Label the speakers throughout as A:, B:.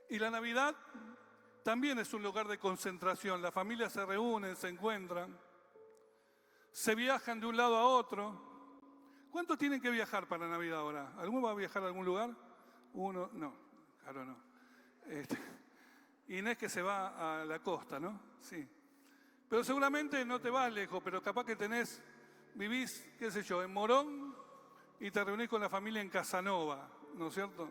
A: Y la Navidad también es un lugar de concentración. Las familias se reúnen, se encuentran, se viajan de un lado a otro. ¿Cuántos tienen que viajar para Navidad ahora? ¿Alguno va a viajar a algún lugar? Uno, no, claro no. Este, Inés que se va a la costa, ¿no? Sí. Pero seguramente no te vas lejos, pero capaz que vivís, qué sé yo, en Morón y te reunís con la familia en Casanova, ¿no es cierto?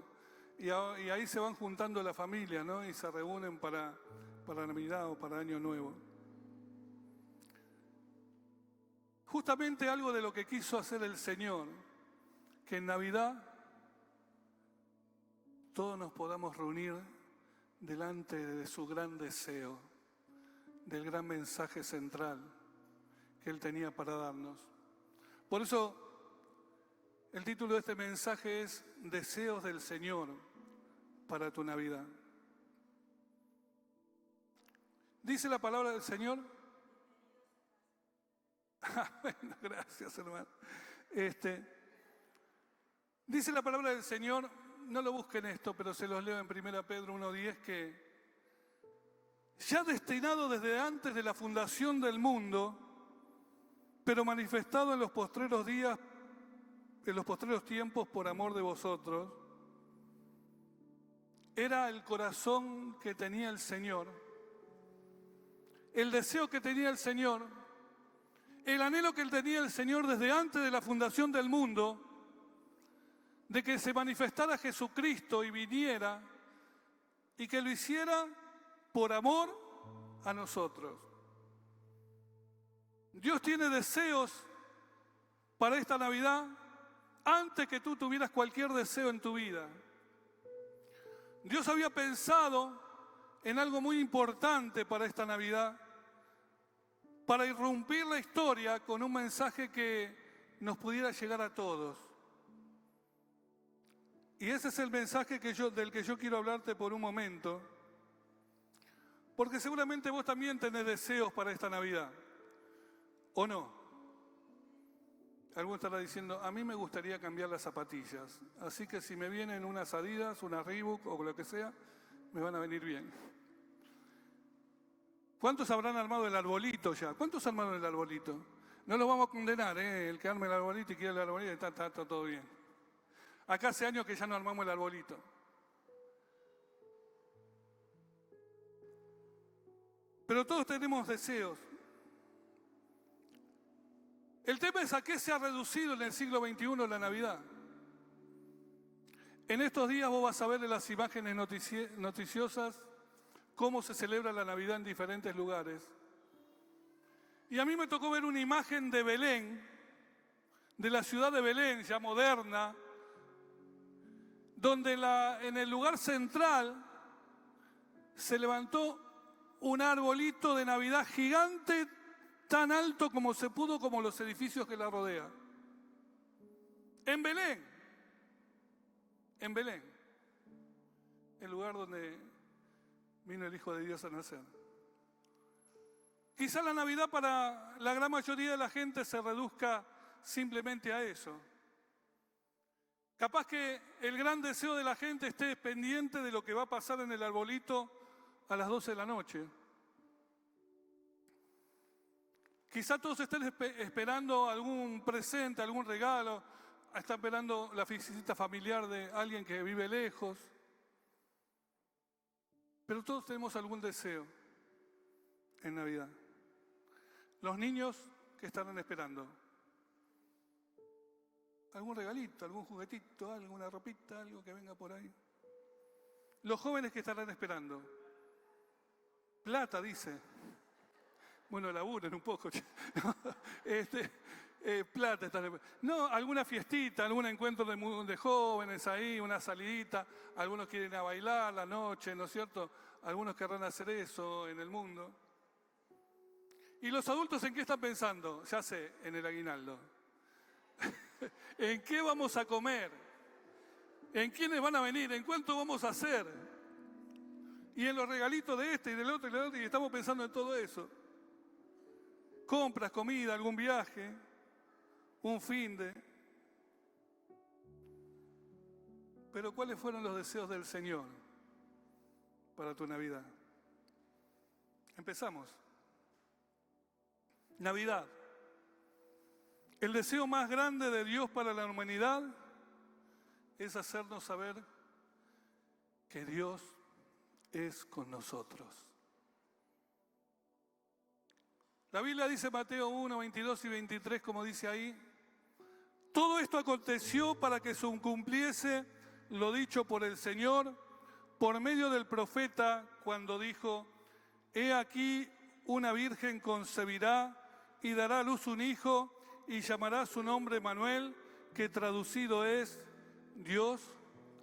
A: Y ahí se van juntando la familia, ¿no? Y se reúnen para Navidad o para Año Nuevo. Justamente algo de lo que quiso hacer el Señor, que en Navidad todos nos podamos reunir delante de su gran deseo, del gran mensaje central que Él tenía para darnos. Por eso el título de este mensaje es Deseos del Señor para tu Navidad. ¿Dice la palabra del Señor? Bueno, gracias, hermano. Dice la palabra del Señor, no lo busquen esto, pero se los leo en 1 Pedro 1:10, que ya destinado desde antes de la fundación del mundo, pero manifestado en los postreros días, en los postreros tiempos por amor de vosotros, era el corazón que tenía el Señor, el deseo que tenía el Señor, el anhelo que tenía el Señor desde antes de la fundación del mundo, de que se manifestara Jesucristo y viniera, y que lo hiciera por amor a nosotros. Dios tiene deseos para esta Navidad antes que tú tuvieras cualquier deseo en tu vida. Dios había pensado en algo muy importante para esta Navidad, para irrumpir la historia con un mensaje que nos pudiera llegar a todos. Y ese es el mensaje del que yo quiero hablarte por un momento, porque seguramente vos también tenés deseos para esta Navidad, ¿o no? Alguno estará diciendo, a mí me gustaría cambiar las zapatillas, así que si me vienen unas Adidas, unas Reebok o lo que sea, me van a venir bien. ¿Cuántos habrán armado el arbolito ya? ¿Cuántos armaron el arbolito? No lo vamos a condenar, ¿eh? El que arme el arbolito y quiere el arbolito, está todo bien. Acá hace años que ya no armamos el arbolito. Pero todos tenemos deseos. El tema es a qué se ha reducido en el siglo XXI la Navidad. En estos días vos vas a ver en las imágenes noticiosas cómo se celebra la Navidad en diferentes lugares. Y a mí me tocó ver una imagen de Belén, de la ciudad de Belén, ya moderna, donde en el lugar central se levantó un arbolito de Navidad gigante, tan alto como se pudo, como los edificios que la rodean. En Belén, el lugar donde vino el Hijo de Dios a nacer. Quizá la Navidad para la gran mayoría de la gente se reduzca simplemente a eso. Capaz que el gran deseo de la gente esté pendiente de lo que va a pasar en el arbolito a las 12 de la noche. Quizá todos estén esperando algún presente, algún regalo, están esperando la visita familiar de alguien que vive lejos. Pero todos tenemos algún deseo en Navidad. Los niños que estarán esperando. Algún regalito, algún juguetito, alguna ropita, algo que venga por ahí. Los jóvenes que estarán esperando. Plata, dice. Bueno, laburen un poco. Plata están esperando. No, alguna fiestita, algún encuentro de jóvenes ahí, una salidita. Algunos quieren ir a bailar la noche, ¿no es cierto? Algunos querrán hacer eso en el mundo. ¿Y los adultos en qué están pensando? Ya sé, en el aguinaldo. ¿En qué vamos a comer? ¿En quiénes van a venir? ¿En cuánto vamos a hacer? Y en los regalitos de este y del otro y del otro, y estamos pensando en todo eso. Compras, comida, algún viaje, un finde. Pero ¿cuáles fueron los deseos del Señor? para tu Navidad? Empezamos. Navidad. El deseo más grande de Dios para la humanidad es hacernos saber que Dios es con nosotros. La Biblia dice, Mateo 1, 22 y 23, como dice ahí, todo esto aconteció para que se cumpliese lo dicho por el Señor por medio del profeta cuando dijo, he aquí una virgen concebirá y dará a luz un hijo y llamará su nombre Manuel, que traducido es Dios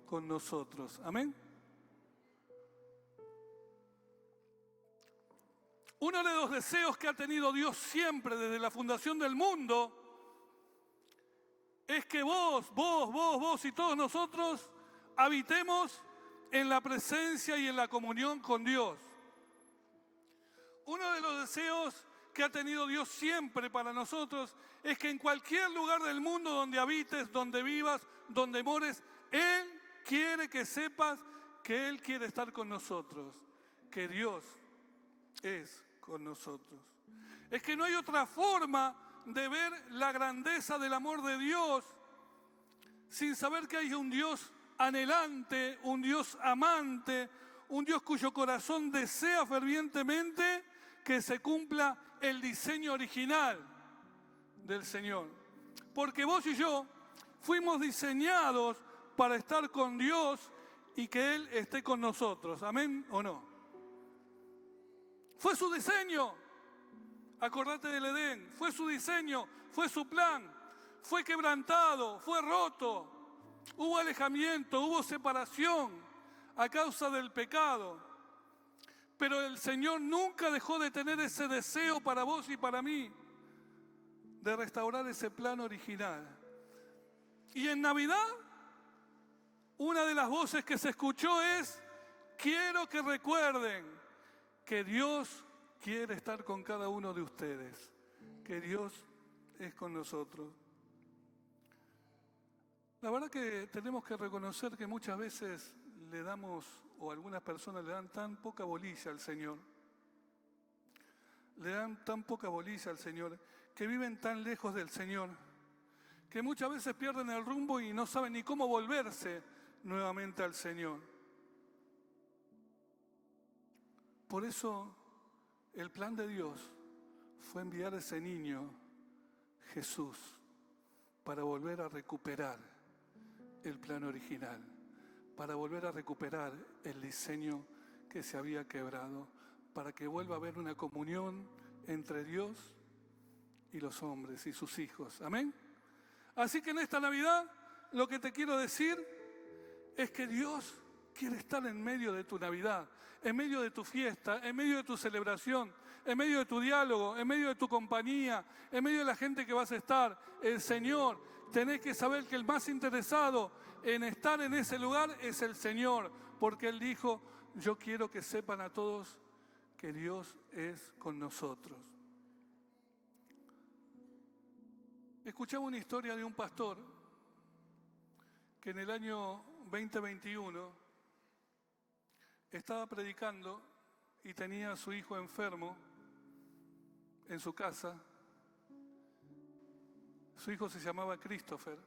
A: con nosotros. Amén. Uno de los deseos que ha tenido Dios siempre desde la fundación del mundo es que vos y todos nosotros habitemos en la presencia y en la comunión con Dios. Uno de los deseos que ha tenido Dios siempre para nosotros es que en cualquier lugar del mundo donde habites, donde vivas, donde mores, Él quiere que sepas que Él quiere estar con nosotros, que Dios es con nosotros. Es que no hay otra forma de ver la grandeza del amor de Dios sin saber que hay un Dios anhelante, un Dios amante, un Dios cuyo corazón desea fervientemente que se cumpla el diseño original del Señor. Porque vos y yo fuimos diseñados para estar con Dios y que Él esté con nosotros. ¿Amén o no? Fue su diseño. Acordate del Edén. Fue su diseño, fue su plan. Fue quebrantado, fue roto. Hubo alejamiento, hubo separación a causa del pecado. Pero el Señor nunca dejó de tener ese deseo para vos y para mí, de restaurar ese plan original. Y en Navidad, una de las voces que se escuchó es, quiero que recuerden que Dios quiere estar con cada uno de ustedes, que Dios es con nosotros. La verdad que tenemos que reconocer que muchas veces le damos, o algunas personas le dan tan poca bolilla al Señor, le dan tan poca bolilla al Señor, que viven tan lejos del Señor, que muchas veces pierden el rumbo y no saben ni cómo volverse nuevamente al Señor. Por eso el plan de Dios fue enviar a ese niño, Jesús, para volver a recuperar el plan original, para volver a recuperar el diseño que se había quebrado, para que vuelva a haber una comunión entre Dios y los hombres y sus hijos. Amén. Así que en esta Navidad lo que te quiero decir es que Dios quiere estar en medio de tu Navidad, en medio de tu fiesta, en medio de tu celebración, en medio de tu diálogo, en medio de tu compañía, en medio de la gente que vas a estar. El Señor, tenés que saber que el más interesado en estar en ese lugar es el Señor, porque Él dijo, yo quiero que sepan a todos que Dios es con nosotros. Escuchaba una historia de un pastor que en el año 2021 estaba predicando y tenía a su hijo enfermo en su casa. Su hijo se llamaba Christopher.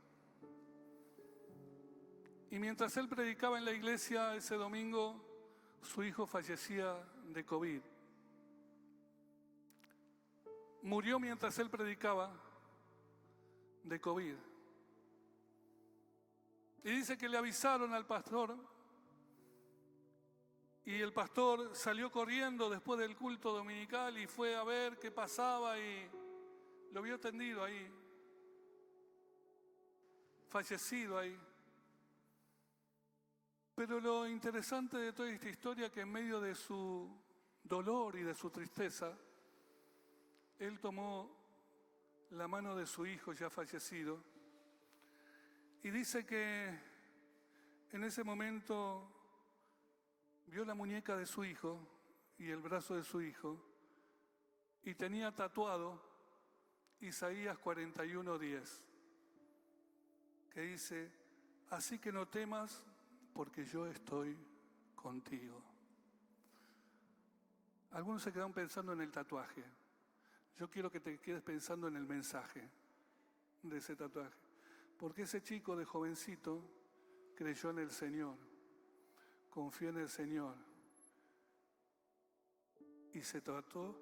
A: Y mientras él predicaba en la iglesia ese domingo, su hijo fallecía de COVID. Murió mientras él predicaba de COVID. Y dice que le avisaron al pastor y el pastor salió corriendo después del culto dominical y fue a ver qué pasaba y lo vio tendido ahí, fallecido ahí. Pero lo interesante de toda esta historia es que en medio de su dolor y de su tristeza, él tomó la mano de su hijo ya fallecido y dice que en ese momento vio la muñeca de su hijo y el brazo de su hijo y tenía tatuado Isaías 41:10, que dice, así que no temas porque yo estoy contigo. Algunos se quedan pensando en el tatuaje. Yo quiero que te quedes pensando en el mensaje de ese tatuaje. Porque ese chico de jovencito creyó en el Señor, confió en el Señor y se trató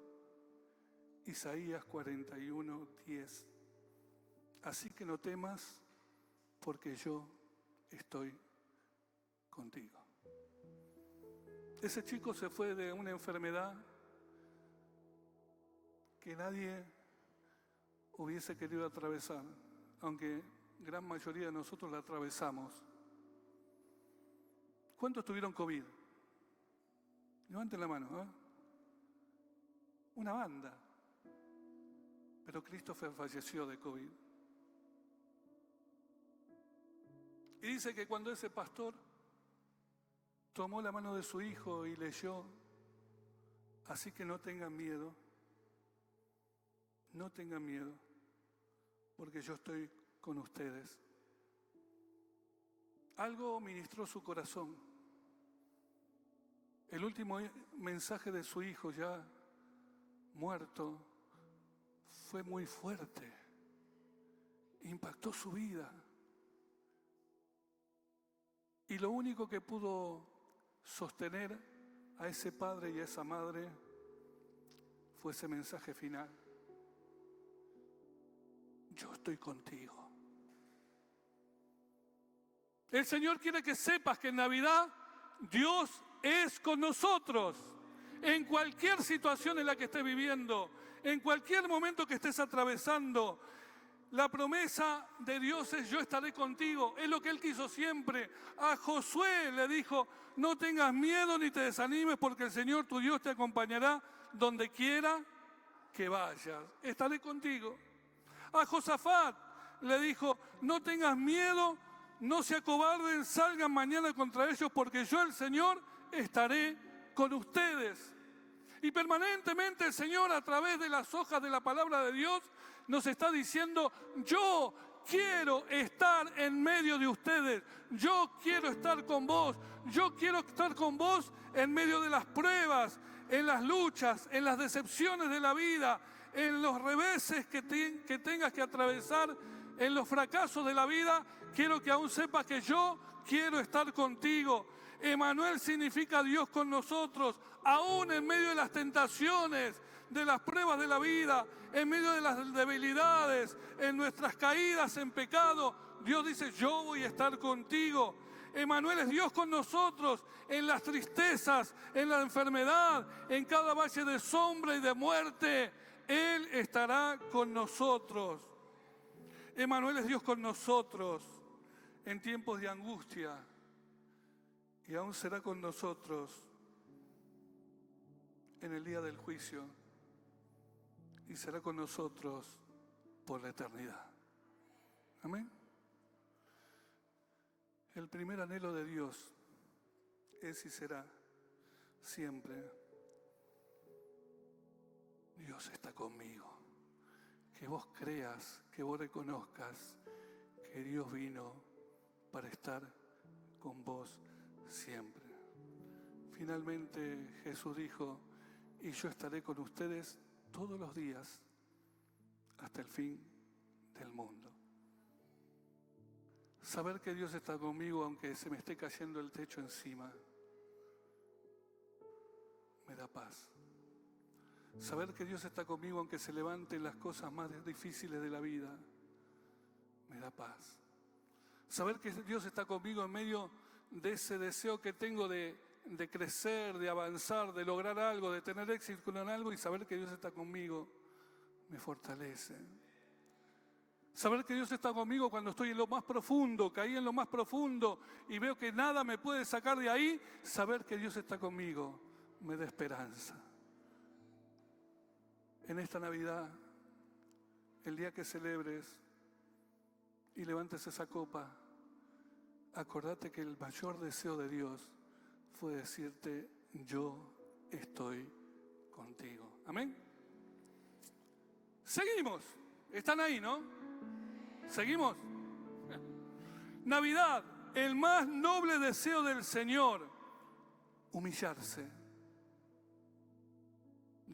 A: Isaías 41:10. Así que no temas, porque yo estoy contigo. Ese chico se fue de una enfermedad que nadie hubiese querido atravesar, aunque gran mayoría de nosotros la atravesamos. ¿Cuántos tuvieron COVID? Levanten la mano, ¿eh? Una banda. Pero Christopher falleció de COVID. Y dice que cuando ese pastor tomó la mano de su hijo y leyó, así que no tengan miedo, porque yo estoy con ustedes. Algo ministró su corazón. El último mensaje de su hijo ya muerto fue muy fuerte, impactó su vida. Y lo único que pudo sostener a ese padre y a esa madre fue ese mensaje final. Yo estoy contigo. El Señor quiere que sepas que en Navidad Dios es con nosotros. En cualquier situación en la que estés viviendo, en cualquier momento que estés atravesando, la promesa de Dios es: yo estaré contigo. Es lo que Él quiso siempre. A Josué le dijo: no tengas miedo ni te desanimes, porque el Señor tu Dios te acompañará donde quiera que vayas. Estaré contigo. A Josafat le dijo: no tengas miedo, no se acobarden, salgan mañana contra ellos, porque yo, el Señor, estaré con ustedes. Y permanentemente el Señor, a través de las hojas de la palabra de Dios, nos está diciendo: yo quiero estar en medio de ustedes, yo quiero estar con vos, yo quiero estar con vos en medio de las pruebas, en las luchas, en las decepciones de la vida, en los reveses que tengas que atravesar, en los fracasos de la vida. Quiero que aún sepas que yo quiero estar contigo. Emmanuel significa Dios con nosotros, aún en medio de las tentaciones, de las pruebas de la vida, en medio de las debilidades, en nuestras caídas en pecado. Dios dice: yo voy a estar contigo. Emmanuel es Dios con nosotros en las tristezas, en la enfermedad, en cada valle de sombra y de muerte. Él estará con nosotros. Emmanuel es Dios con nosotros en tiempos de angustia, y aún será con nosotros en el día del juicio, y será con nosotros por la eternidad. Amén. El primer anhelo de Dios es y será siempre: Dios está conmigo. Que vos creas, que vos reconozcas que Dios vino para estar con vos siempre. Finalmente Jesús dijo: y yo estaré con ustedes todos los días hasta el fin del mundo. Saber que Dios está conmigo aunque se me esté cayendo el techo encima, me da paz. Saber que Dios está conmigo aunque se levanten las cosas más difíciles de la vida, me da paz. Saber que Dios está conmigo en medio de ese deseo que tengo de crecer, de avanzar, de lograr algo, de tener éxito en algo, y saber que Dios está conmigo me fortalece. Saber que Dios está conmigo cuando estoy en lo más profundo, caí en lo más profundo y veo que nada me puede sacar de ahí, saber que Dios está conmigo me da esperanza. En esta Navidad, el día que celebres y levantes esa copa, acordate que el mayor deseo de Dios fue decirte: yo estoy contigo. Amén. Seguimos. Están ahí, ¿no? Seguimos. Navidad, el más noble deseo del Señor: humillarse.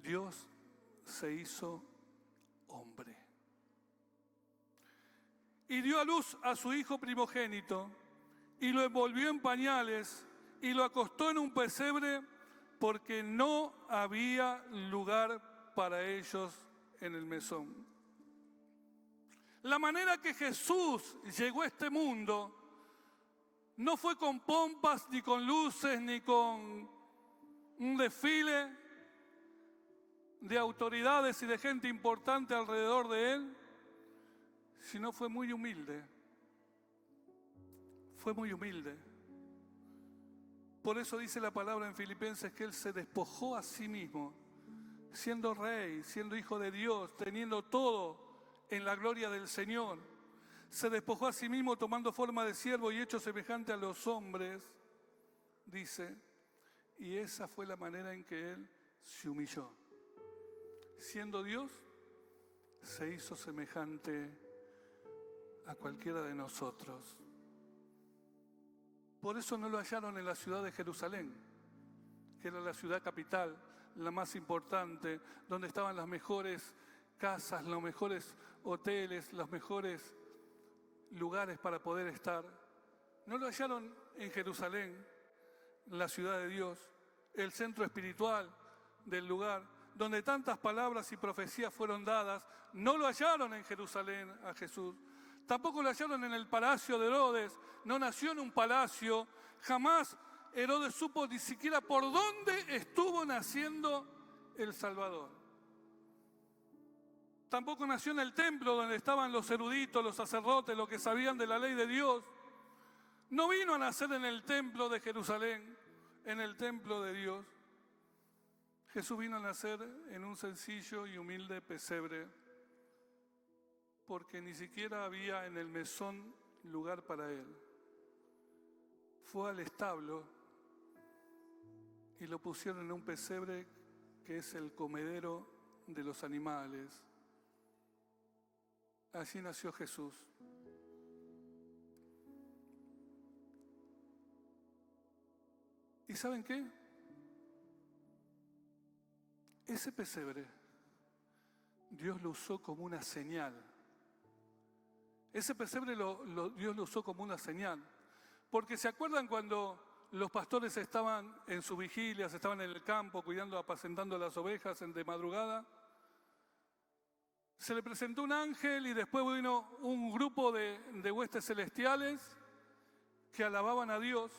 A: Dios se hizo hombre. Y dio a luz a su hijo primogénito, y lo envolvió en pañales, y lo acostó en un pesebre, porque no había lugar para ellos en el mesón. La manera que Jesús llegó a este mundo no fue con pompas, ni con luces, ni con un desfile de autoridades y de gente importante alrededor de él, sino fue muy humilde. Fue muy humilde. Por eso dice la palabra en Filipenses que él se despojó a sí mismo, siendo rey, siendo hijo de Dios, teniendo todo en la gloria del Señor. Se despojó a sí mismo tomando forma de siervo y hecho semejante a los hombres, dice, y esa fue la manera en que él se humilló. Siendo Dios, se hizo semejante a cualquiera de nosotros. Por eso no lo hallaron en la ciudad de Jerusalén, que era la ciudad capital, la más importante, donde estaban las mejores casas, los mejores hoteles, los mejores lugares para poder estar. No lo hallaron en Jerusalén, la ciudad de Dios, el centro espiritual del lugar, donde tantas palabras y profecías fueron dadas. No lo hallaron en Jerusalén a Jesús. Tampoco lo hallaron en el palacio de Herodes. No nació en un palacio. Jamás Herodes supo ni siquiera por dónde estuvo naciendo el Salvador. Tampoco nació en el templo donde estaban los eruditos, los sacerdotes, los que sabían de la ley de Dios. No vino a nacer en el templo de Jerusalén, en el templo de Dios. Jesús vino a nacer en un sencillo y humilde pesebre, porque ni siquiera había en el mesón lugar para él. Fue al establo y lo pusieron en un pesebre que es el comedero de los animales. Allí nació Jesús. ¿Y saben qué? Ese pesebre Dios lo usó como una señal. Ese pesebre Dios lo usó como una señal. Porque ¿se acuerdan cuando los pastores estaban en sus vigilias, estaban en el campo cuidando, apacentando las ovejas de madrugada? Se le presentó un ángel y después vino un grupo de huestes celestiales que alababan a Dios.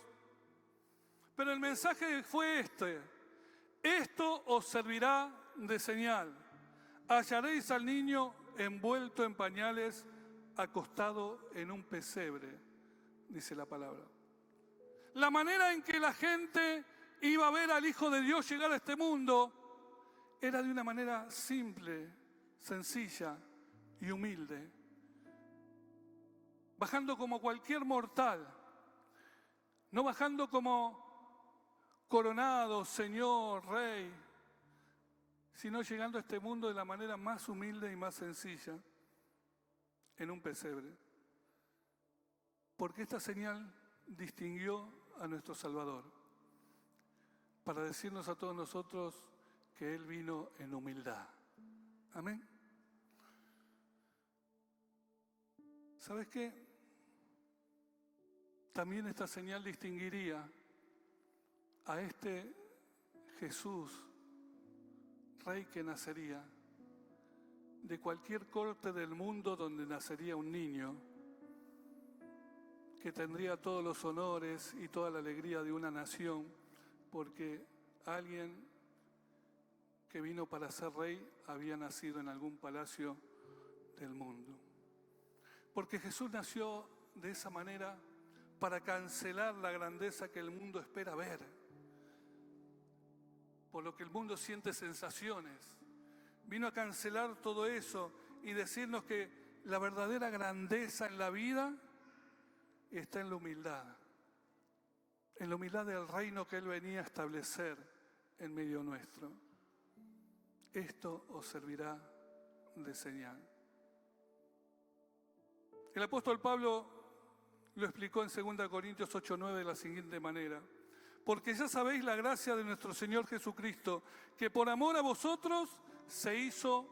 A: Pero el mensaje fue este: esto os servirá de señal. Hallaréis al niño envuelto en pañales, acostado en un pesebre, dice la palabra. La manera en que la gente iba a ver al Hijo de Dios llegar a este mundo era de una manera simple, sencilla y humilde, bajando como cualquier mortal, no bajando como coronado, Señor, Rey, sino llegando a este mundo de la manera más humilde y más sencilla, en un pesebre. Porque esta señal distinguió a nuestro Salvador, para decirnos a todos nosotros que Él vino en humildad. Amén. ¿Sabes qué? También esta señal distinguiría a este Jesús, Rey que nacería, de cualquier corte del mundo donde nacería un niño, que tendría todos los honores y toda la alegría de una nación, porque alguien que vino para ser rey había nacido en algún palacio del mundo. Porque Jesús nació de esa manera para cancelar la grandeza que el mundo espera ver, por lo que el mundo siente sensaciones. Vino a cancelar todo eso y decirnos que la verdadera grandeza en la vida está en la humildad del reino que Él venía a establecer en medio nuestro. Esto os servirá de señal. El apóstol Pablo lo explicó en 2 Corintios 8:9 de la siguiente manera: porque ya sabéis la gracia de nuestro Señor Jesucristo, que por amor a vosotros se hizo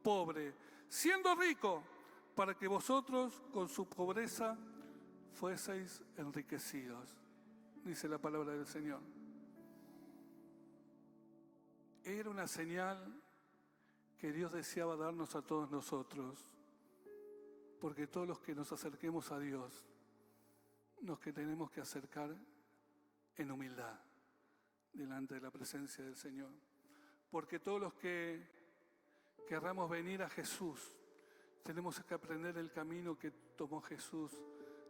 A: pobre, siendo rico, para que vosotros con su pobreza fueseis enriquecidos, dice la palabra del Señor. Era una señal que Dios deseaba darnos a todos nosotros, porque todos los que nos acerquemos a Dios, nos que tenemos que acercar en humildad delante de la presencia del Señor, porque todos los que querramos venir a Jesús, tenemos que aprender el camino que tomó Jesús,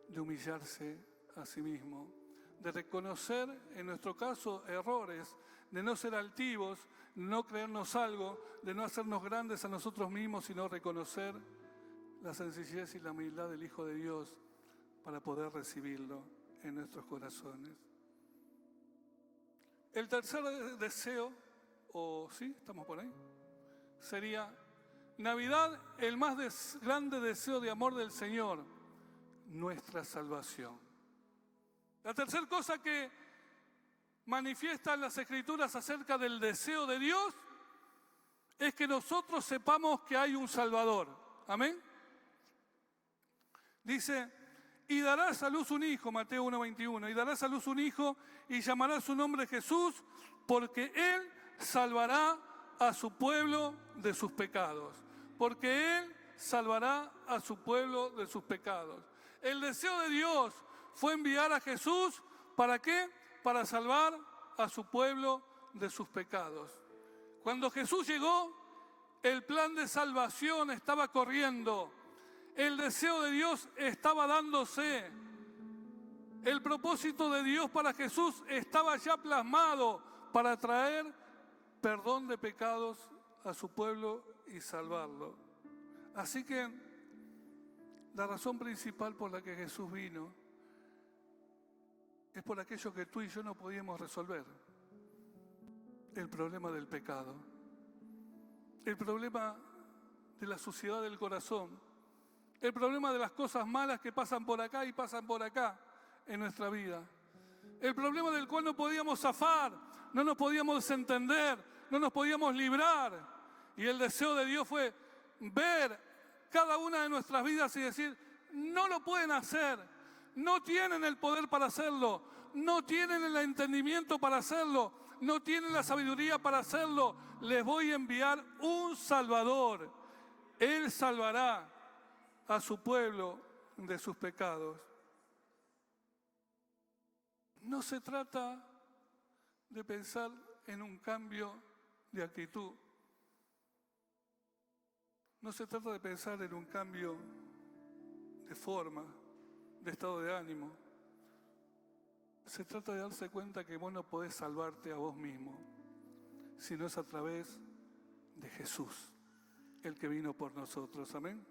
A: de humillarse a sí mismo, de reconocer, en nuestro caso, errores, de no ser altivos, de no creernos algo, de no hacernos grandes a nosotros mismos, sino reconocer la sencillez y la humildad del Hijo de Dios para poder recibirlo en nuestros corazones. El tercer deseo, ¿sí? ¿Estamos por ahí? Sería Navidad, el más grande deseo de amor del Señor, nuestra salvación. La tercera cosa que manifiestan las Escrituras acerca del deseo de Dios es que nosotros sepamos que hay un Salvador. Amén. Dice, y darás a luz un hijo, Mateo 1:21, y darás a luz un hijo y llamará su nombre Jesús, porque él salvará a su pueblo de sus pecados. Porque él salvará a su pueblo de sus pecados. El deseo de Dios fue enviar a Jesús, ¿para qué? Para salvar a su pueblo de sus pecados. Cuando Jesús llegó, el plan de salvación estaba corriendo. El deseo de Dios estaba dándose. El propósito de Dios para Jesús estaba ya plasmado para traer perdón de pecados a su pueblo y salvarlo. Así que la razón principal por la que Jesús vino es por aquello que tú y yo no podíamos resolver. El problema del pecado. El problema de la suciedad del corazón. El problema de las cosas malas que pasan por acá y pasan por acá en nuestra vida. El problema del cual no podíamos zafar, no nos podíamos desentender, no nos podíamos librar. Y el deseo de Dios fue ver cada una de nuestras vidas y decir, no lo pueden hacer, no tienen el poder para hacerlo, no tienen el entendimiento para hacerlo, no tienen la sabiduría para hacerlo. Les voy a enviar un Salvador. Él salvará a su pueblo de sus pecados. No se trata de pensar en un cambio de actitud. No se trata de pensar en un cambio de forma, de estado de ánimo. Se trata de darse cuenta que vos no podés salvarte a vos mismo, sino es a través de Jesús, el que vino por nosotros. Amén.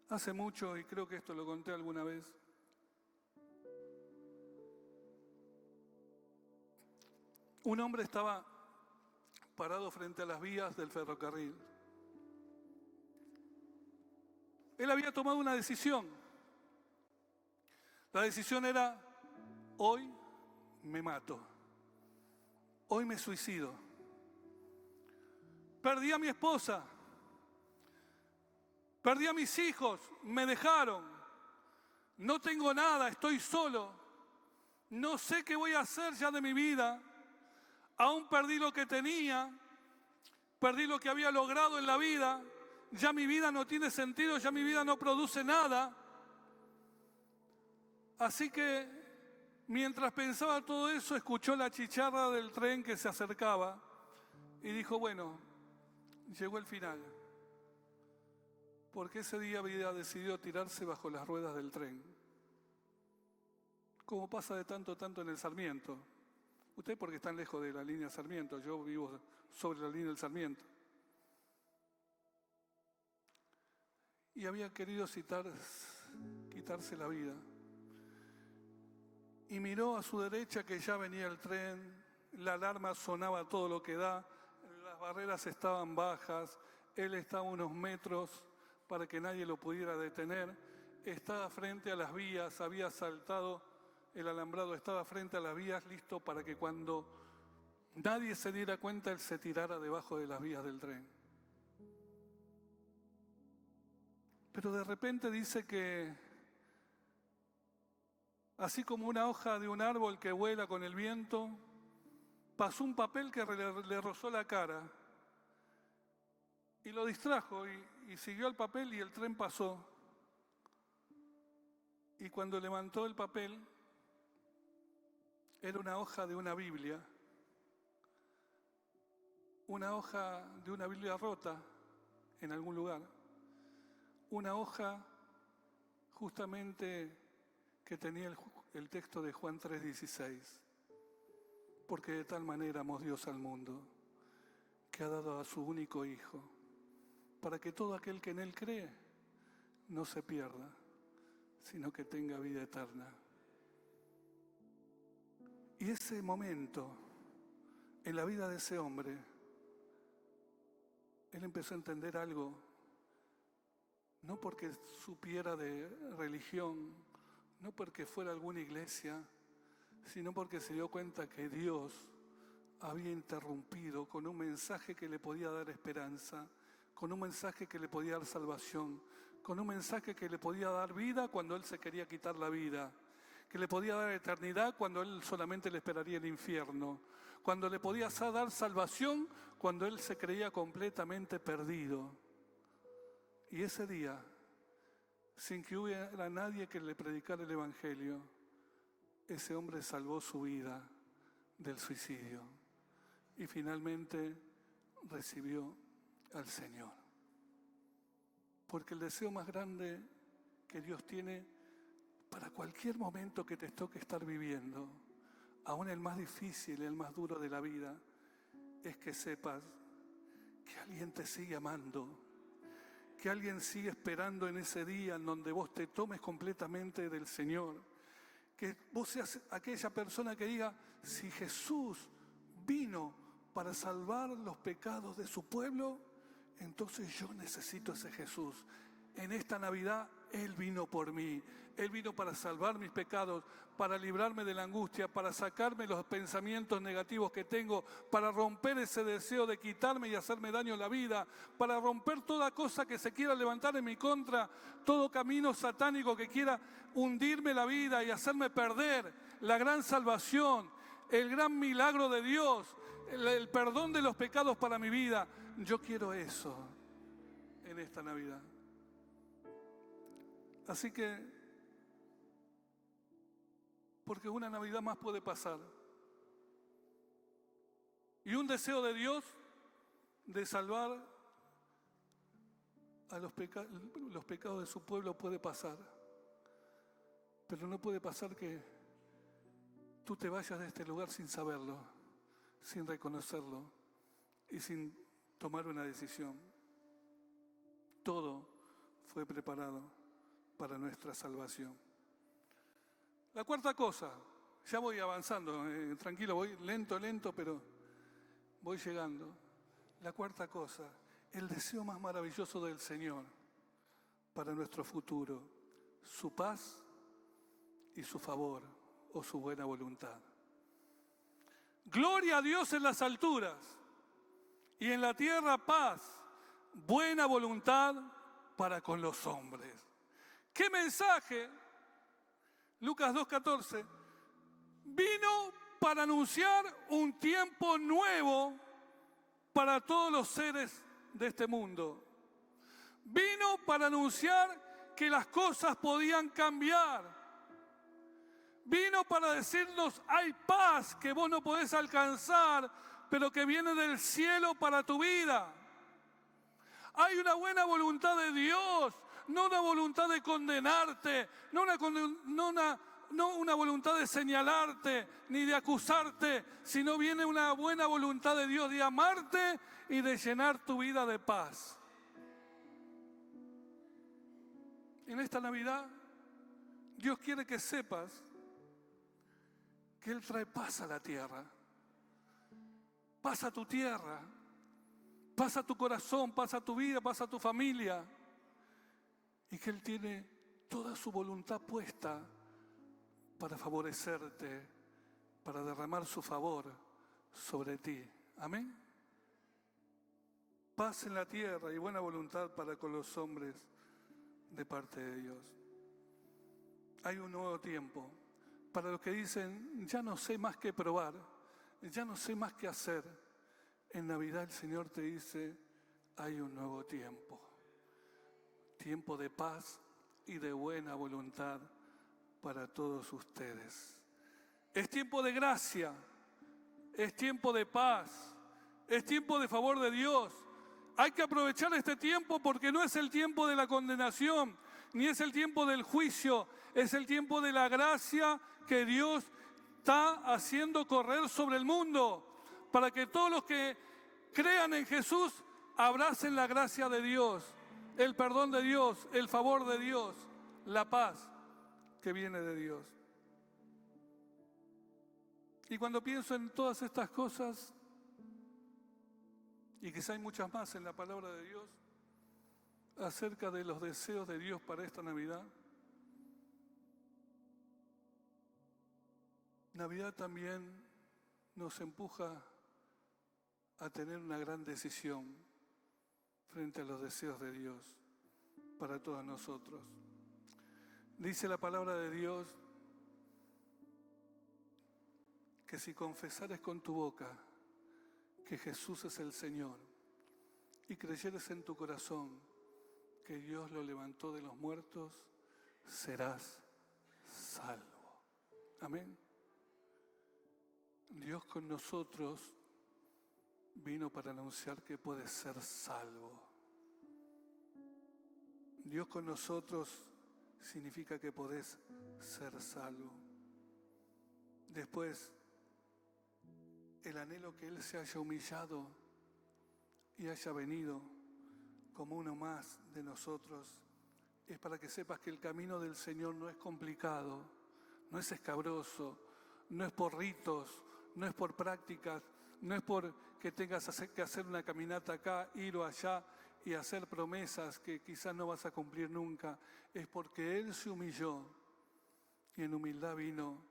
A: Hace mucho, y creo que esto lo conté alguna vez, un hombre estaba parado frente a las vías del ferrocarril. Él había tomado una decisión. La decisión era, hoy me mato, hoy me suicido. Perdí a mi esposa, perdí a mis hijos, me dejaron, no tengo nada, estoy solo, no sé qué voy a hacer ya de mi vida. Aún perdí lo que tenía, perdí lo que había logrado en la vida, ya mi vida no tiene sentido, ya mi vida no produce nada. Así que mientras pensaba todo eso, escuchó la chicharra del tren que se acercaba y dijo, bueno, llegó el final. Porque ese día había decidido tirarse bajo las ruedas del tren. Como pasa de tanto en el Sarmiento. Ustedes porque están lejos de la línea Sarmiento, yo vivo sobre la línea del Sarmiento. Y había querido quitarse la vida. Y miró a su derecha que ya venía el tren, la alarma sonaba todo lo que da, las barreras estaban bajas, él estaba a unos metros para que nadie lo pudiera detener, estaba frente a las vías, había saltado el alambrado estaba frente a las vías, listo para que cuando nadie se diera cuenta, él se tirara debajo de las vías del tren. Pero de repente dice que, así como una hoja de un árbol que vuela con el viento, pasó un papel que le rozó la cara y lo distrajo y siguió el papel y el tren pasó. Y cuando levantó el papel, era una hoja de una Biblia rota en algún lugar, una hoja justamente que tenía el texto de Juan 3:16, porque de tal manera amó Dios al mundo, que ha dado a su único Hijo, para que todo aquel que en Él cree no se pierda, sino que tenga vida eterna. Y ese momento, en la vida de ese hombre, él empezó a entender algo, no porque supiera de religión, no porque fuera a alguna iglesia, sino porque se dio cuenta que Dios había interrumpido con un mensaje que le podía dar esperanza, con un mensaje que le podía dar salvación, con un mensaje que le podía dar vida cuando él se quería quitar la vida, que le podía dar eternidad cuando él solamente le esperaría el infierno, cuando le podía dar salvación cuando él se creía completamente perdido. Y ese día, sin que hubiera nadie que le predicara el Evangelio, ese hombre salvó su vida del suicidio y finalmente recibió al Señor. Porque el deseo más grande que Dios tiene para cualquier momento que te toque estar viviendo, aún el más difícil, el más duro de la vida, es que sepas que alguien te sigue amando, que alguien sigue esperando en ese día en donde vos te tomes completamente del Señor, que vos seas aquella persona que diga, si Jesús vino para salvar los pecados de su pueblo, entonces yo necesito ese Jesús. En esta Navidad Él vino por mí, Él vino para salvar mis pecados, para librarme de la angustia, para sacarme los pensamientos negativos que tengo, para romper ese deseo de quitarme y hacerme daño en la vida, para romper toda cosa que se quiera levantar en mi contra, todo camino satánico que quiera hundirme la vida y hacerme perder la gran salvación, el gran milagro de Dios, el perdón de los pecados para mi vida. Yo quiero eso en esta Navidad. Así que, porque una Navidad más puede pasar. Y un deseo de Dios de salvar a los pecados de su pueblo puede pasar. Pero no puede pasar que tú te vayas de este lugar sin saberlo, sin reconocerlo y sin tomar una decisión. Todo fue preparado para nuestra salvación. La cuarta cosa, ya voy avanzando, tranquilo, voy lento, pero voy llegando. La cuarta cosa, el deseo más maravilloso del Señor para nuestro futuro, su paz y su favor o su buena voluntad. Gloria a Dios en las alturas y en la tierra paz, buena voluntad para con los hombres. ¿Qué mensaje? Lucas 2:14. Vino para anunciar un tiempo nuevo para todos los seres de este mundo. Vino para anunciar que las cosas podían cambiar. Vino para decirnos, hay paz que vos no podés alcanzar, pero que viene del cielo para tu vida. Hay una buena voluntad de Dios, no una voluntad de condenarte, no una voluntad de señalarte ni de acusarte, sino viene una buena voluntad de Dios de amarte y de llenar tu vida de paz. En esta Navidad, Dios quiere que sepas que Él trae paz a la tierra. Paz a tu tierra, paz a tu corazón, paz a tu vida, paz a tu familia. Y que Él tiene toda su voluntad puesta para favorecerte, para derramar su favor sobre ti. Amén. Paz en la tierra y buena voluntad para con los hombres de parte de Dios. Hay un nuevo tiempo. Para los que dicen, ya no sé más qué probar, ya no sé más qué hacer. En Navidad el Señor te dice, hay un nuevo tiempo. Tiempo de paz y de buena voluntad para todos ustedes. Es tiempo de gracia, es tiempo de paz, es tiempo de favor de Dios. Hay que aprovechar este tiempo porque no es el tiempo de la condenación, ni es el tiempo del juicio, es el tiempo de la gracia que Dios está haciendo correr sobre el mundo, para que todos los que crean en Jesús abracen la gracia de Dios, el perdón de Dios, el favor de Dios, la paz que viene de Dios. Y cuando pienso en todas estas cosas, y quizá hay muchas más en la palabra de Dios, acerca de los deseos de Dios para esta Navidad, Navidad también nos empuja a tener una gran decisión frente a los deseos de Dios para todos nosotros. Dice la palabra de Dios que si confesares con tu boca que Jesús es el Señor y creyeres en tu corazón que Dios lo levantó de los muertos, serás salvo. Amén. Dios con nosotros vino para anunciar que puedes ser salvo. Dios con nosotros significa que podés ser salvo. Después, el anhelo que Él se haya humillado y haya venido como uno más de nosotros es para que sepas que el camino del Señor no es complicado, no es escabroso, no es por ritos, no es por prácticas, no es por que tengas que hacer una caminata acá, ir o allá y hacer promesas que quizás no vas a cumplir nunca. Es porque Él se humilló y en humildad vino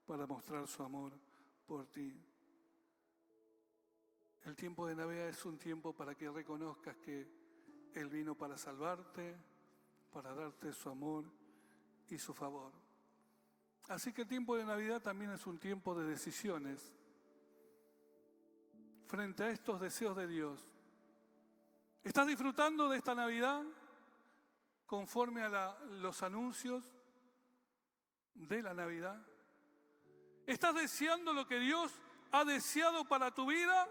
A: para mostrar su amor por ti. El tiempo de Navidad es un tiempo para que reconozcas que Él vino para salvarte, para darte su amor y su favor. Así que el tiempo de Navidad también es un tiempo de decisiones frente a estos deseos de Dios. ¿Estás disfrutando de esta Navidad conforme a los anuncios de la Navidad? ¿Estás deseando lo que Dios ha deseado para tu vida?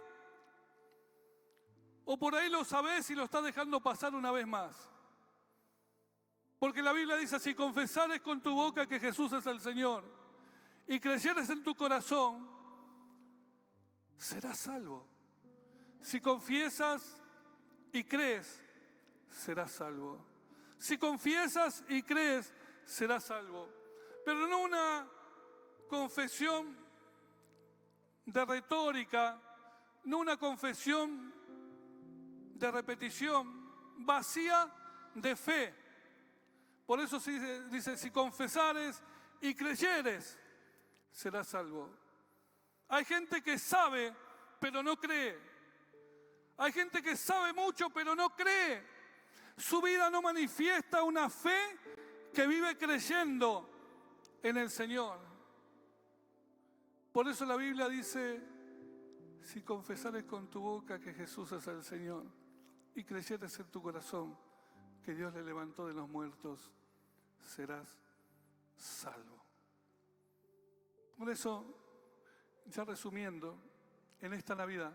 A: ¿O por ahí lo sabes y lo estás dejando pasar una vez más? Porque la Biblia dice, si confesares con tu boca que Jesús es el Señor y creyeres en tu corazón, serás salvo. Si confiesas y crees, serás salvo. Si confiesas y crees, serás salvo. Pero no una confesión de retórica, no una confesión de repetición, vacía de fe. Por eso dice, si confesares y creyeres, serás salvo. Hay gente que sabe, pero no cree. Hay gente que sabe mucho, pero no cree. Su vida no manifiesta una fe que vive creyendo en el Señor. Por eso la Biblia dice, si confesares con tu boca que Jesús es el Señor y creyeres en tu corazón que Dios le levantó de los muertos, serás salvo. Por eso, ya resumiendo, en esta Navidad,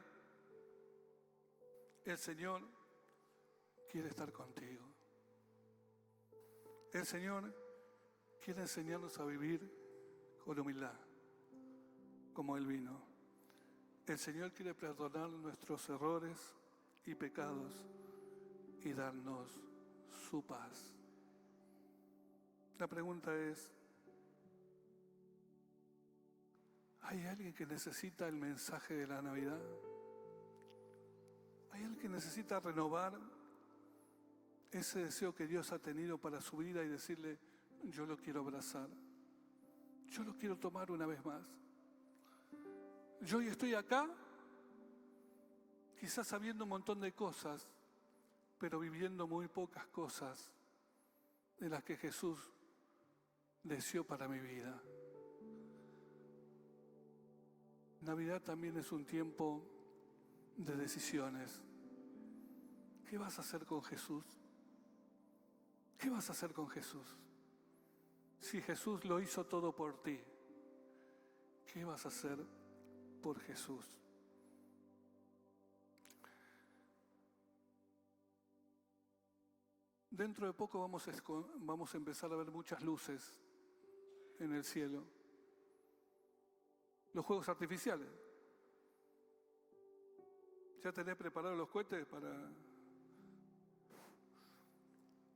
A: el Señor quiere estar contigo. El Señor quiere enseñarnos a vivir con humildad, como Él vino. El Señor quiere perdonar nuestros errores y pecados y darnos su paz. La pregunta es, ¿hay alguien que necesita el mensaje de la Navidad? ¿Hay alguien que necesita renovar ese deseo que Dios ha tenido para su vida y decirle, yo lo quiero abrazar, yo lo quiero tomar una vez más. Yo hoy estoy acá, quizás sabiendo un montón de cosas, pero viviendo muy pocas cosas de las que Jesús deseó para mi vida. Navidad también es un tiempo de decisiones. ¿Qué vas a hacer con Jesús? ¿Qué vas a hacer con Jesús? Si Jesús lo hizo todo por ti, ¿qué vas a hacer por Jesús? Dentro de poco vamos a empezar a ver muchas luces en el cielo. Los fuegos artificiales. ¿Ya tenés preparados los cohetes para...?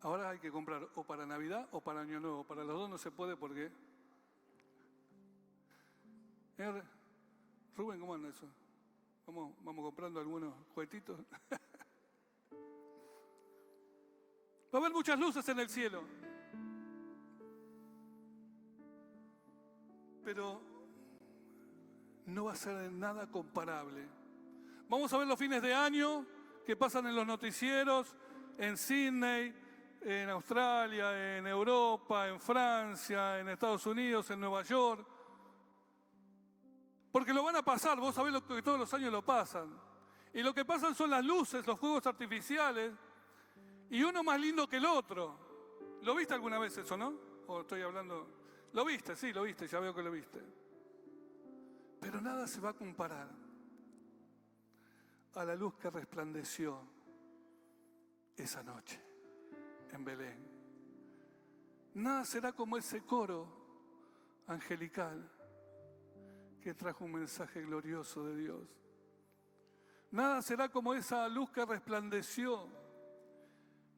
A: Ahora hay que comprar o para Navidad o para Año Nuevo. Para los dos no se puede porque... Rubén, ¿cómo anda eso? Vamos comprando algunos cohetitos. Va a haber muchas luces en el cielo. Pero no va a ser nada comparable. Vamos a ver los fines de año que pasan en los noticieros, en Sydney, en Australia, en Europa, en Francia, en Estados Unidos, en Nueva York. Porque lo van a pasar, vos sabés lo que todos los años lo pasan. Y lo que pasan son las luces, los fuegos artificiales, y uno más lindo que el otro. ¿Lo viste alguna vez eso, no? ¿O estoy hablando? ¿Lo viste? Sí, lo viste, ya veo que lo viste. Pero nada se va a comparar a la luz que resplandeció esa noche en Belén. Nada será como ese coro angelical que trajo un mensaje glorioso de Dios. Nada será como esa luz que resplandeció.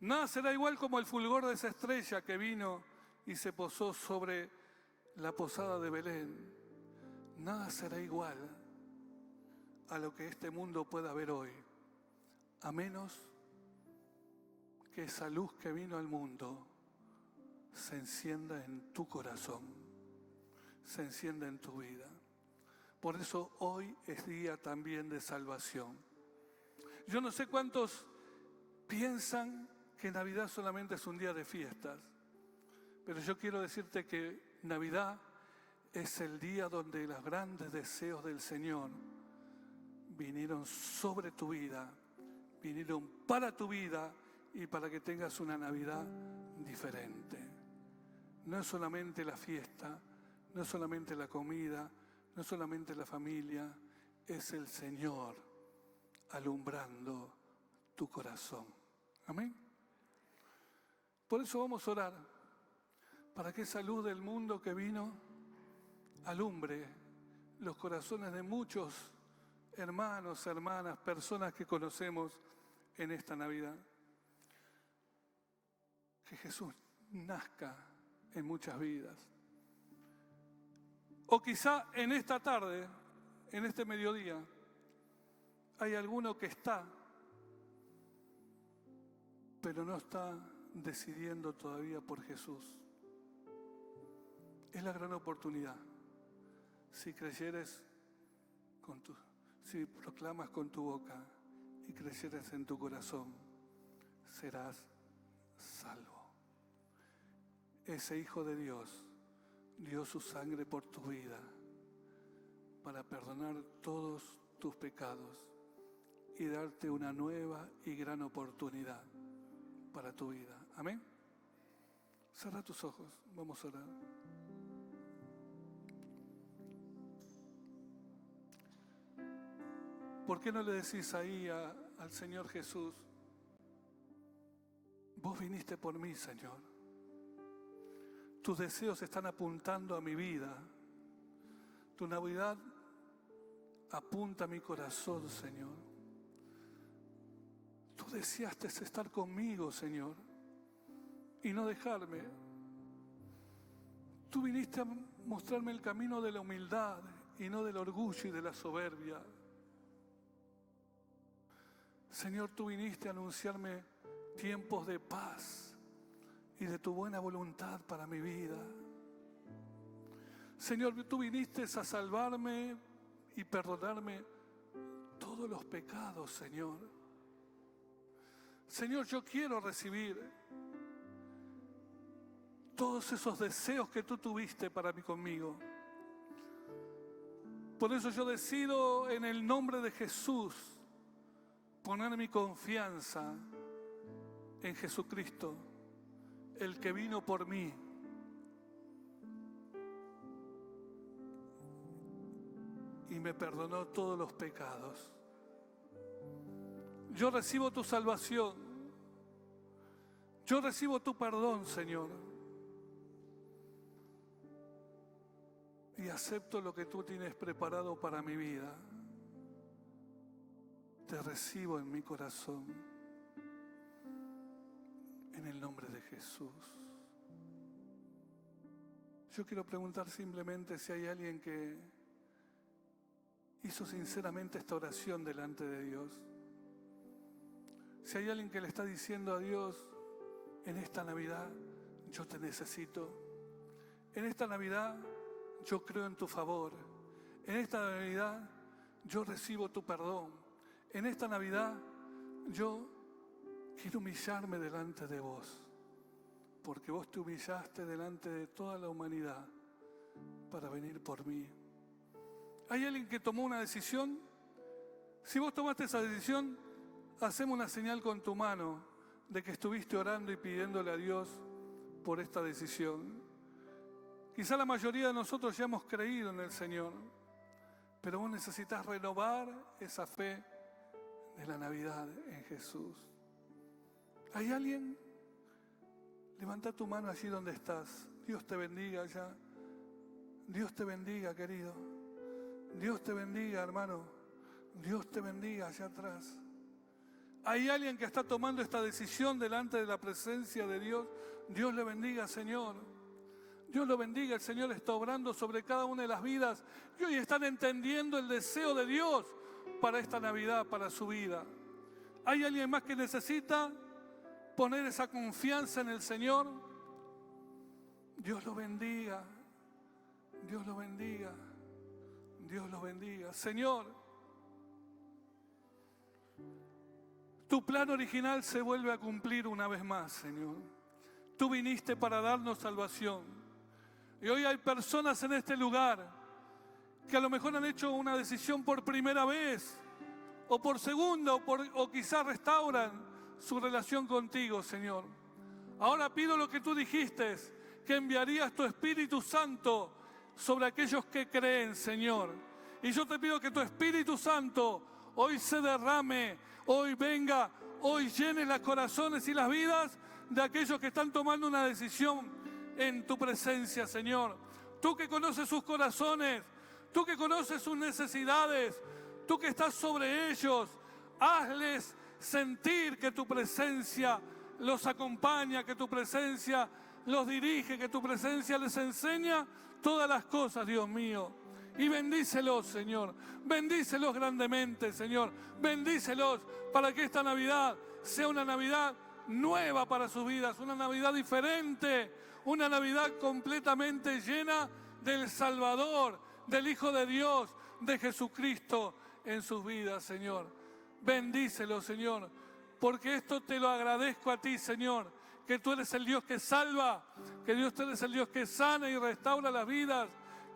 A: Nada será igual como el fulgor de esa estrella que vino y se posó sobre la posada de Belén. Nada será igual a lo que este mundo pueda ver hoy, a menos que esa luz que vino al mundo se encienda en tu corazón, se encienda en tu vida. Por eso hoy es día también de salvación. Yo no sé cuántos piensan que Navidad solamente es un día de fiestas, pero yo quiero decirte que Navidad es el día donde los grandes deseos del Señor vinieron sobre tu vida, vinieron para tu vida y para que tengas una Navidad diferente. No es solamente la fiesta, no es solamente la comida, no es solamente la familia, es el Señor alumbrando tu corazón. Amén. Por eso vamos a orar, para que esa luz del mundo que vino alumbre los corazones de muchos hermanos, hermanas, personas que conocemos en esta Navidad. Que Jesús nazca en muchas vidas. O quizá en esta tarde, en este mediodía, hay alguno que está, pero no está decidiendo todavía por Jesús. Es la gran oportunidad. Si creyeres si proclamas con tu boca y creyeres en tu corazón, serás salvo. Ese Hijo de Dios dio su sangre por tu vida para perdonar todos tus pecados y darte una nueva y gran oportunidad para tu vida. Amén. Cerra tus ojos, vamos a orar. ¿Por qué no le decís ahí al Señor Jesús: vos viniste por mí, Señor? Tus deseos están apuntando a mi vida. Tu Navidad apunta a mi corazón, Señor. Tú deseaste estar conmigo, Señor, y no dejarme. Tú viniste a mostrarme el camino de la humildad y no del orgullo y de la soberbia. Señor, tú viniste a anunciarme tiempos de paz y de tu buena voluntad para mi vida. Señor, tú viniste a salvarme y perdonarme todos los pecados, Señor. Señor, yo quiero recibir todos esos deseos que tú tuviste para mí conmigo. Por eso yo decido en el nombre de Jesús poner mi confianza en Jesucristo, el que vino por mí. Y me perdonó todos los pecados. Yo recibo tu salvación. Yo recibo tu perdón, Señor. Y acepto lo que tú tienes preparado para mi vida. Te recibo en mi corazón. En el nombre de Jesús. Yo quiero preguntar simplemente si hay alguien que hizo sinceramente esta oración delante de Dios. Si hay alguien que le está diciendo a Dios, en esta Navidad yo te necesito. En esta Navidad yo creo en tu favor. En esta Navidad yo recibo tu perdón. En esta Navidad yo quiero humillarme delante de vos, porque vos te humillaste delante de toda la humanidad para venir por mí. ¿Hay alguien que tomó una decisión? Si vos tomaste esa decisión, hacemos una señal con tu mano de que estuviste orando y pidiéndole a Dios por esta decisión. Quizá la mayoría de nosotros ya hemos creído en el Señor, pero vos necesitas renovar esa fe de la Navidad en Jesús. ¿Hay alguien? Levanta tu mano allí donde estás. Dios te bendiga allá. Dios te bendiga, querido. Dios te bendiga, hermano. Dios te bendiga allá atrás. ¿Hay alguien que está tomando esta decisión delante de la presencia de Dios? Dios le bendiga, Señor. Dios lo bendiga. El Señor está obrando sobre cada una de las vidas y hoy están entendiendo el deseo de Dios para esta Navidad, para su vida. ¿Hay alguien más que necesita poner esa confianza en el Señor? Dios lo bendiga. Dios lo bendiga. Dios los bendiga. Señor, tu plan original se vuelve a cumplir una vez más, Señor. Tú viniste para darnos salvación. Y hoy hay personas en este lugar que a lo mejor han hecho una decisión por primera vez, o por segunda, o quizás restauran su relación contigo, Señor. Ahora pido lo que tú dijiste, que enviarías tu Espíritu Santo sobre aquellos que creen, Señor. Y yo te pido que tu Espíritu Santo hoy se derrame, hoy venga, hoy llene los corazones y las vidas de aquellos que están tomando una decisión en tu presencia, Señor. Tú que conoces sus corazones, tú que conoces sus necesidades, tú que estás sobre ellos, hazles sentir que tu presencia los acompaña, que tu presencia los dirige, que tu presencia les enseña todas las cosas, Dios mío. Y bendícelos, Señor. Bendícelos grandemente, Señor. Bendícelos para que esta Navidad sea una Navidad nueva para sus vidas, una Navidad diferente, una Navidad completamente llena del Salvador, del Hijo de Dios, de Jesucristo en sus vidas, Señor. Bendícelos, Señor, porque esto te lo agradezco a ti, Señor, que tú eres el Dios que salva, que Dios tú eres el Dios que sana y restaura las vidas,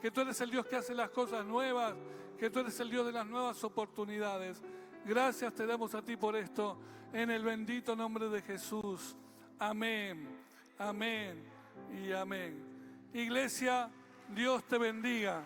A: que tú eres el Dios que hace las cosas nuevas, que tú eres el Dios de las nuevas oportunidades. Gracias te damos a ti por esto, en el bendito nombre de Jesús. Amén, amén y amén. Iglesia, Dios te bendiga.